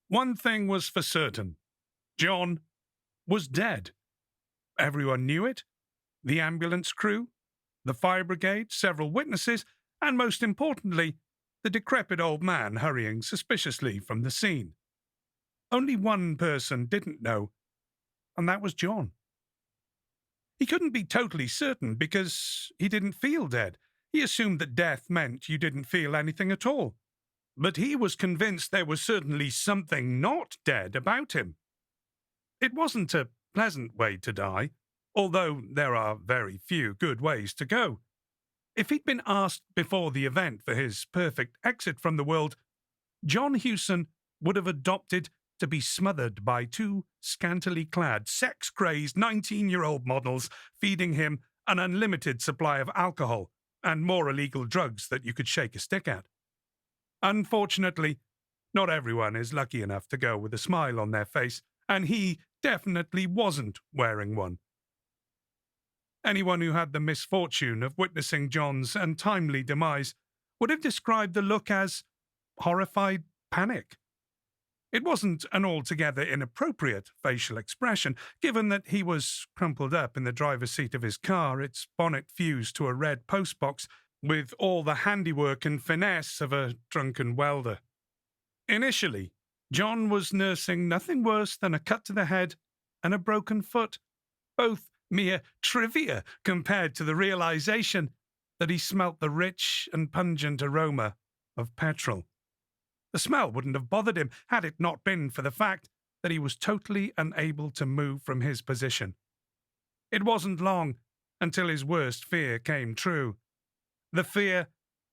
One thing was for certain. John was dead. Everyone knew it. The ambulance crew, the fire brigade, several witnesses, and most importantly, the decrepit old man hurrying suspiciously from the scene. Only one person didn't know, and that was John. He couldn't be totally certain because he didn't feel dead. He assumed that death meant you didn't feel anything at all. But he was convinced there was certainly something not dead about him. It wasn't a pleasant way to die, although there are very few good ways to go. If he'd been asked before the event for his perfect exit from the world, John Hewson would have adopted to be smothered by two scantily clad, sex-crazed 19-year-old models feeding him an unlimited supply of alcohol and more illegal drugs that you could shake a stick at. Unfortunately, not everyone is lucky enough to go with a smile on their face, and he definitely wasn't wearing one. Anyone who had the misfortune of witnessing John's untimely demise would have described the look as horrified panic. It wasn't an altogether inappropriate facial expression, given that he was crumpled up in the driver's seat of his car, its bonnet fused to a red postbox, with all the handiwork and finesse of a drunken welder. Initially, John was nursing nothing worse than a cut to the head and a broken foot, both mere trivia compared to the realization that he smelt the rich and pungent aroma of petrol. The smell wouldn't have bothered him had it not been for the fact that he was totally unable to move from his position. It wasn't long until his worst fear came true. The fear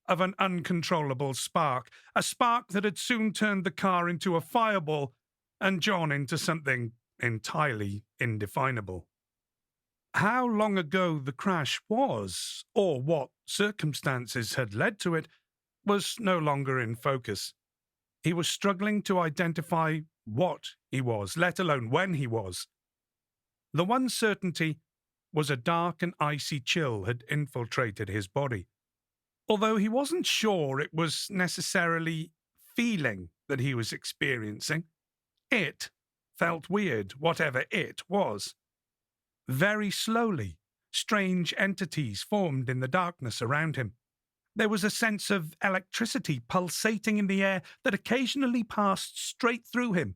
of an uncontrollable spark, a spark that had soon turned the car into a fireball and John into something entirely indefinable. How long ago the crash was, or what circumstances had led to it, was no longer in focus. He was struggling to identify what he was, let alone when he was. The one certainty was a dark and icy chill had infiltrated his body. Although he wasn't sure it was necessarily feeling that he was experiencing, it felt weird, whatever it was. Very slowly, strange entities formed in the darkness around him. There was a sense of electricity pulsating in the air that occasionally passed straight through him.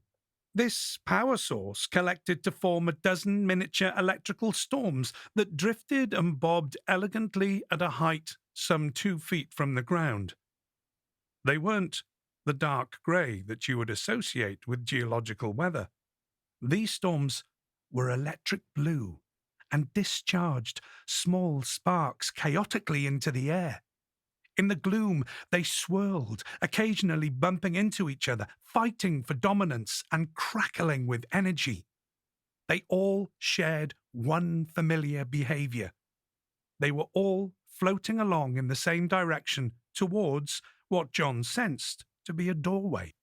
This power source collected to form a dozen miniature electrical storms that drifted and bobbed elegantly at a height some 2 feet from the ground. They weren't the dark grey that you would associate with geological weather. These storms were electric blue and discharged small sparks chaotically into the air. In the gloom, they swirled, occasionally bumping into each other, fighting for dominance and crackling with energy. They all shared one familiar behavior. They were all floating along in the same direction towards what John sensed to be a doorway.